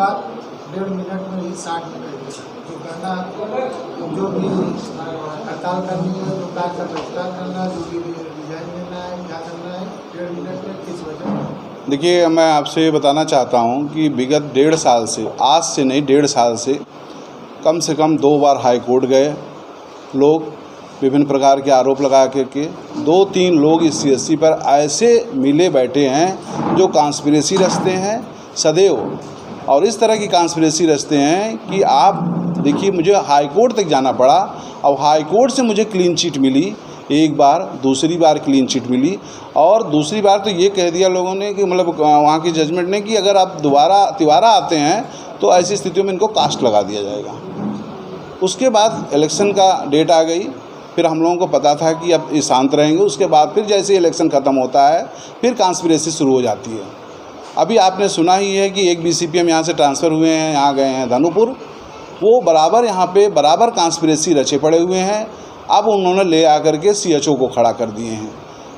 बात 1.5 मिनट में ही 60 मिनट जो करना, जो भी हड़ताल करनी है, जो कार्य का बहिष्कार करना, जो भी रिजाइन देना है, क्या करना है, 1.5 मिनट में किस वजह। देखिए, मैं आपसे ये बताना चाहता हूँ कि विगत 1.5 साल से, आज से नहीं 1.5 साल से कम 2 बार हाई कोर्ट गए लोग, विभिन्न प्रकार के आरोप लगा के 2-3 लोग इस CSC पर ऐसे मिले बैठे हैं जो कॉन्स्पिरेसी रचते हैं सदैव, और इस तरह की कॉन्स्पिरेसी रचते हैं कि आप देखिए, मुझे हाई कोर्ट तक जाना पड़ा। अब हाई कोर्ट से मुझे क्लीन चिट मिली एक बार, दूसरी बार क्लीन चिट मिली, और दूसरी बार तो ये कह दिया लोगों ने कि मतलब वहाँ की जजमेंट ने कि अगर आप तिवारा आते हैं तो ऐसी स्थितियों में इनको कास्ट लगा दिया जाएगा। उसके बाद इलेक्शन का डेट आ गई, फिर हम लोगों को पता था कि अब ये शांत रहेंगे। उसके बाद फिर जैसे इलेक्शन ख़त्म होता है फिर कॉन्स्पिरेसी शुरू हो जाती है। अभी आपने सुना ही है कि एक BCPM यहाँ से ट्रांसफ़र हुए हैं, यहाँ गए हैं धनुपुर, वो बराबर यहाँ पे बराबर कॉन्स्पिरेसी रचे पड़े हुए हैं। अब उन्होंने ले आकर के CHO को खड़ा कर दिए हैं।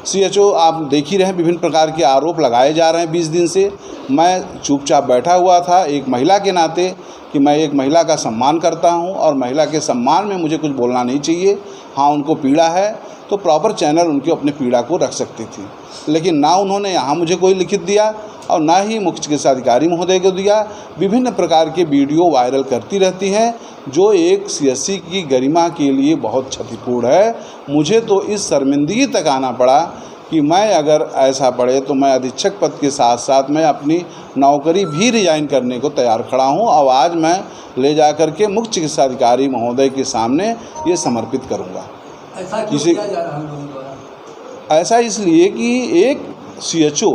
CHO आप देख ही रहे हैं, विभिन्न प्रकार के आरोप लगाए जा रहे हैं 20 दिन से। मैं चुपचाप बैठा हुआ था एक महिला के नाते कि मैं एक महिला का सम्मान करता हूं और महिला के सम्मान में मुझे कुछ बोलना नहीं चाहिए। हाँ, उनको पीड़ा है तो प्रॉपर चैनल उनके अपने पीड़ा को रख सकती थी, लेकिन ना उन्होंने यहाँ मुझे कोई लिखित दिया और ना ही मुख्य चिकित्सा अधिकारी महोदय को दिया। विभिन्न प्रकार के वीडियो वायरल करती रहती हैं जो एक CSC की गरिमा के लिए बहुत क्षतिपूर्ण है। मुझे तो इस शर्मिंदगी तक आना पड़ा कि मैं अगर ऐसा पड़े तो मैं अधीक्षक पद के साथ साथ मैं अपनी नौकरी भी रिजाइन करने को तैयार खड़ा हूं, और आज मैं ले जा कर के मुख्य चिकित्सा अधिकारी महोदय के सामने ये समर्पित करूंगा। ऐसा क्यों किया जा रहा है हम लोगों द्वारा? ऐसा इसलिए कि एक CHO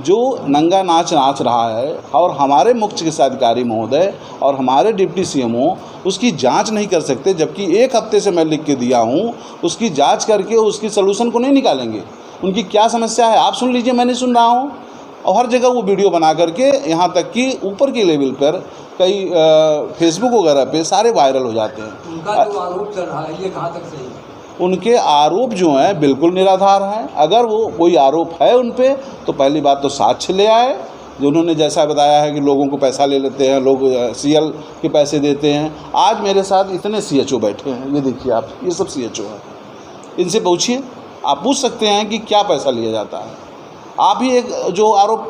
जो नंगा नाच नाच रहा है और हमारे मुख्य चिकित्सा अधिकारी महोदय और हमारे डिप्टी CMO उसकी जांच नहीं कर सकते, जबकि 1 हफ्ते से मैं लिख के दिया हूं, उसकी जांच करके उसकी सलूशन को नहीं निकालेंगे। उनकी क्या समस्या है आप सुन लीजिए, मैं नहीं सुन रहा हूं। और हर जगह वो वीडियो बना करके यहाँ तक कि ऊपर के लेवल पर कई फेसबुक वगैरह पे सारे वायरल हो जाते हैं। उनका जो आरोप चल रहा है ये कहाँ तक सही है? उनके आरोप जो हैं बिल्कुल निराधार हैं। अगर वो कोई आरोप है उन पे तो पहली बात तो साक्ष्य ले आए, जो उन्होंने जैसा बताया है कि लोगों को पैसा ले लेते हैं, लोग CL के पैसे देते हैं। आज मेरे साथ इतने CHO बैठे हैं, ये देखिए आप, ये सब CHO हैं। इनसे पूछिए, आप पूछ सकते हैं कि क्या पैसा लिया जाता है। आप ही एक जो आरोप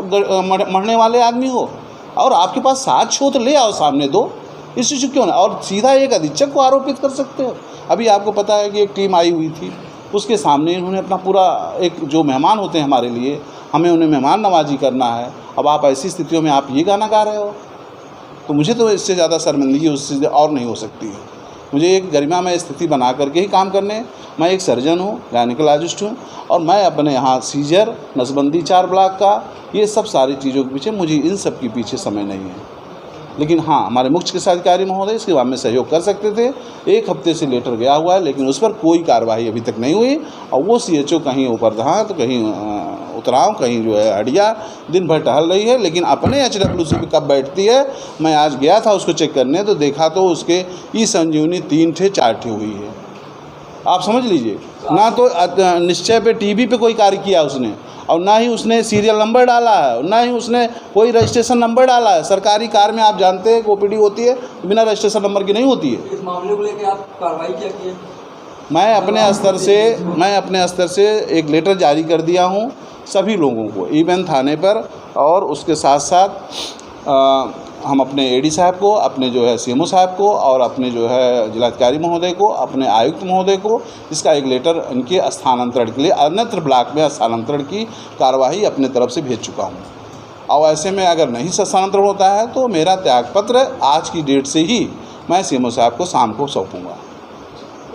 मढ़ने वाले आदमी हो और आपके पास साक्ष्य हो तो ले आओ सामने दो, इस चीज़ क्यों नहीं, और सीधा एक अधीक्षक को आरोपित कर सकते हो। अभी आपको पता है कि एक टीम आई हुई थी, उसके सामने इन्होंने अपना पूरा एक जो मेहमान होते हैं हमारे लिए, हमें उन्हें मेहमान नवाजी करना है। अब आप ऐसी स्थितियों में आप ये गाना गा रहे हो, तो मुझे तो इससे ज़्यादा शर्मिंदगी उससे और नहीं हो सकती है। मुझे एक गरिमामय स्थिति बना करके ही काम करने। मैं एक सर्जन हूँ, गायनिकोलॉजिस्ट हूँ, और मैं अपने यहाँ सीजर, नसबंदी 4 ब्लॉक का, ये सब सारी चीज़ों के पीछे, मुझे इन सब के पीछे समय नहीं है। लेकिन हाँ, हमारे मुख्य चिकित्सा अधिकारी महोदय इसके बाद में सहयोग कर सकते थे। 1 हफ्ते से लेटर गया हुआ है, लेकिन उस पर कोई कार्रवाई अभी तक नहीं हुई। और वो CHO कहीं ऊपर था तो कहीं उतराव, कहीं जो है हडिया, दिन भर टहल रही है, लेकिन अपने HWC पे कब बैठती है। मैं आज गया था उसको चेक करने, तो देखा तो उसके ई-संजीवनी 3 ठे 4 ठे हुई है। आप समझ लीजिए, ना तो निश्चय पे TB पे कोई कार्य किया उसने, और ना ही उसने सीरियल नंबर डाला है, ना ही उसने कोई रजिस्ट्रेशन नंबर डाला है। सरकारी कार में आप जानते हैं कि OPD होती है बिना रजिस्ट्रेशन नंबर की नहीं होती है। इस मामले को लेकर आप कार्रवाई क्या की है? मैं अपने स्तर से एक लेटर जारी कर दिया हूं सभी लोगों को, इवन थाने पर, और उसके साथ साथ हम अपने AD साहब को, अपने जो है CMO साहब को, और अपने जो है जिलाधिकारी महोदय को, अपने आयुक्त महोदय को इसका एक लेटर इनके स्थानांतरण के लिए अन्यत्र ब्लॉक में स्थानांतरण की कार्यवाही अपने तरफ से भेज चुका हूँ। और ऐसे में अगर नहीं स्थानांतरण होता है तो मेरा त्यागपत्र आज की डेट से ही मैं CMO साहब को शाम को सौंपूँगा।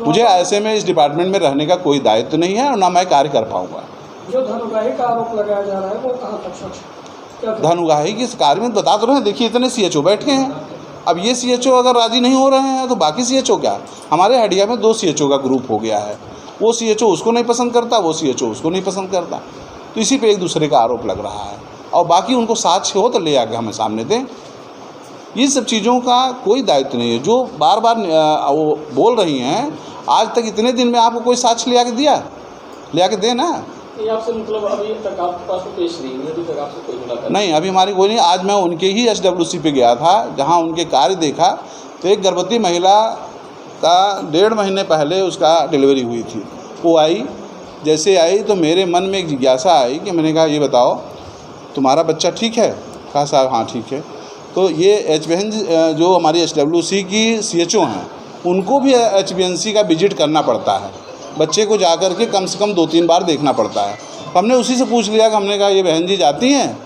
मुझे ऐसे में इस डिपार्टमेंट में रहने का कोई दायित्व नहीं है और ना मैं कार्य कर पाऊँगा। जो धनुगाही का आरोप लगाया जा रहा है वो कहाँ तक सच है? धनुगाही की कार्य में बता तो रहे हैं, देखिए इतने CHO बैठे हैं। अब ये CHO अगर राजी नहीं हो रहे हैं तो बाकी CHO क्या? हमारे हडिया में 2 CHO का ग्रुप हो गया है। वो CHO उसको नहीं पसंद करता, वो CHO उसको नहीं पसंद करता, तो इसी पे एक दूसरे का आरोप लग रहा है। और बाकी उनको साक्ष्य हो तो ले आके हमें सामने दें। ये सब चीज़ों का कोई दायित्व नहीं है। जो बार बार वो बोल रही हैं, आज तक इतने दिन में आपको कोई साक्ष्य ले आके दिया? ले आके दें ना। ये आपसे मतलब अभी तक आपके पास तो पेश नहीं हुई, अभी तक आपसे कोई मुलाकात नहीं, अभी हमारी कोई नहीं। आज मैं उनके ही SWC पे गया था, जहाँ उनके कार्य देखा तो एक गर्भवती महिला का 1.5 महीने पहले उसका डिलीवरी हुई थी। वो आई, जैसे आई तो मेरे मन में एक जिज्ञासा आई कि मैंने कहा ये बताओ तुम्हारा बच्चा ठीक है? कहा साहब हाँ ठीक है। तो ये जो हमारी SWC की CHO हैं उनको भी HBNC का विजिट करना पड़ता है, बच्चे को जाकर के कम से कम 2-3 बार देखना पड़ता है। हमने उसी से पूछ लिया कि हमने कहा ये बहन जी जाती हैं?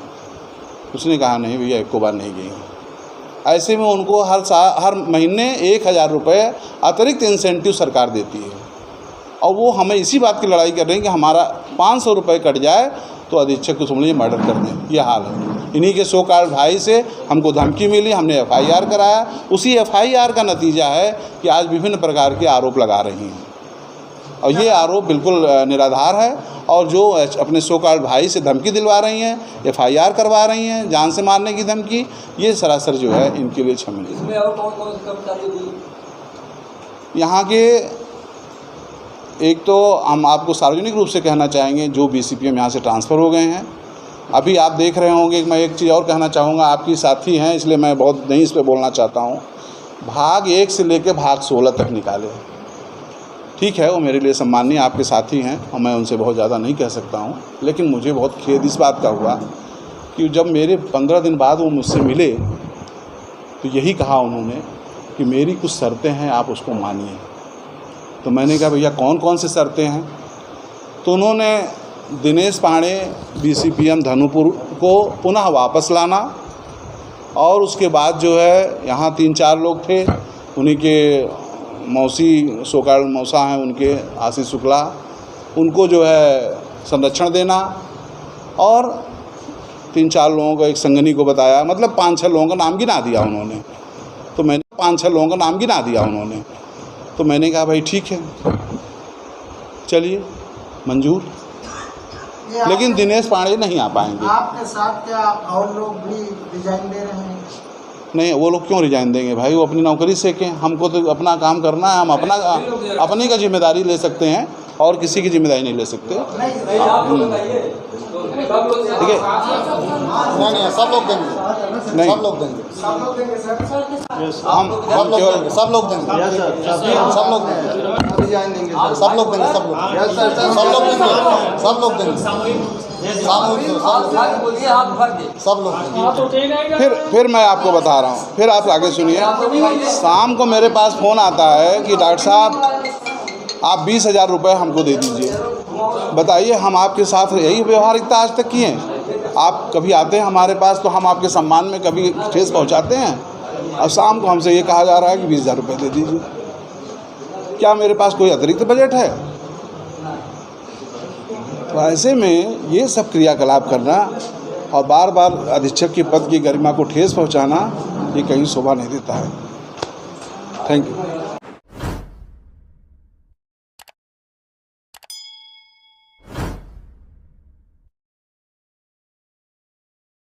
उसने कहा नहीं भैया, एक बार नहीं गई। ऐसे में उनको हर महीने 1000 रुपये अतिरिक्त इंसेंटिव सरकार देती है, और वो हमें इसी बात की लड़ाई कर रहे हैं कि हमारा 500 रुपये कट जाए तो अधीक्षक को समझिए मर्डर कर दें। ये हाल है। इन्हीं के 100 कार्ड भाई से हमको धमकी मिली, हमने FIR कराया। उसी FIR का नतीजा है कि आज विभिन्न प्रकार के आरोप लगा रही हैं, और ये आरोप बिल्कुल निराधार है। और जो अपने 100 कार्ड भाई से धमकी दिलवा रही हैं, FIR करवा रही हैं, जान से मारने की धमकी, ये सरासर जो है इनके लिए क्षमनीय। इसमें और कौन-कौन से कर्मचारी भी? यहाँ के एक तो हम आपको सार्वजनिक रूप से कहना चाहेंगे जो BCPM यहाँ से ट्रांसफ़र हो गए हैं। अभी आप देख रहे होंगे, मैं एक चीज़ और कहना चाहूँगा, आपकी साथी हैं इसलिए मैं बहुत नहीं इस पर बोलना चाहता हूँ। भाग 1 से लेकर भाग 16 तक निकाले, ठीक है, वो मेरे लिए सम्माननीय आपके साथी हैं और मैं उनसे बहुत ज़्यादा नहीं कह सकता हूँ। लेकिन मुझे बहुत खेद इस बात का हुआ कि जब मेरे 15 दिन बाद वो मुझसे मिले तो यही कहा उन्होंने कि मेरी कुछ शर्तें हैं, आप उसको मानिए। तो मैंने कहा भैया कौन कौन से शर्तें हैं? तो उन्होंने दिनेश पांडे BCPM धनुपुर को पुनः वापस लाना, और उसके बाद जो है यहाँ 3-4 लोग थे, उन्हीं के मौसी सोकाल मौसा हैं उनके, आशीष शुक्ला, उनको जो है संरक्षण देना, और 3-4 लोगों को, एक संगनी को बताया, मतलब 5-6 लोगों का नाम गिना दिया उन्होंने। तो मैंने 5-6 लोगों का नाम गिना दिया उन्होंने। तो मैंने कहा भाई ठीक है, चलिए मंजूर, लेकिन दिनेश पांडे नहीं आ पाएंगे। आपके साथ क्या और लोग भी रिजाइन दे रहे हैं? नहीं, वो लोग क्यों रिजाइन देंगे भाई? वो अपनी नौकरी सेकें, हमको तो अपना काम करना है। हम अपनी का जिम्मेदारी ले सकते हैं और किसी की जिम्मेदारी नहीं ले सकते। नहीं, आप लोग बताइए। ठीक है, नहीं सब लोग देंगे, नहीं सब लोग देंगे, सब लोग देंगे सर? हम सब लोग केवल देंगे, सब लोग देंगे, सब लोग देंगे, सब लोग देंगे, सब लोग देंगे, सब लोग देंगे, सब लोग देंगे, आप बोलिए, आप भर दे। सब लोग देंगे। हाँ तो ठीक है। फिर मैं आपको बता रहा हूँ, फिर आप आगे सुनिए। शाम को मेरे पास फ़ोन आता है कि डॉक्टर साहब आप 20,000 रुपये हमको दे दीजिए। बताइए, हम आपके साथ यही व्यवहारिकता आज तक की है? आप कभी आते हैं हमारे पास तो हम आपके सम्मान में कभी ठेस पहुंचाते हैं? और शाम को हमसे ये कहा जा रहा है कि 20,000 रुपये दे दीजिए। क्या मेरे पास कोई अतिरिक्त बजट है? तो ऐसे में ये सब क्रियाकलाप करना और बार बार अधीक्षक के पद की गरिमा को ठेस पहुंचाना, ये कहीं शोभा नहीं देता है। Thank you.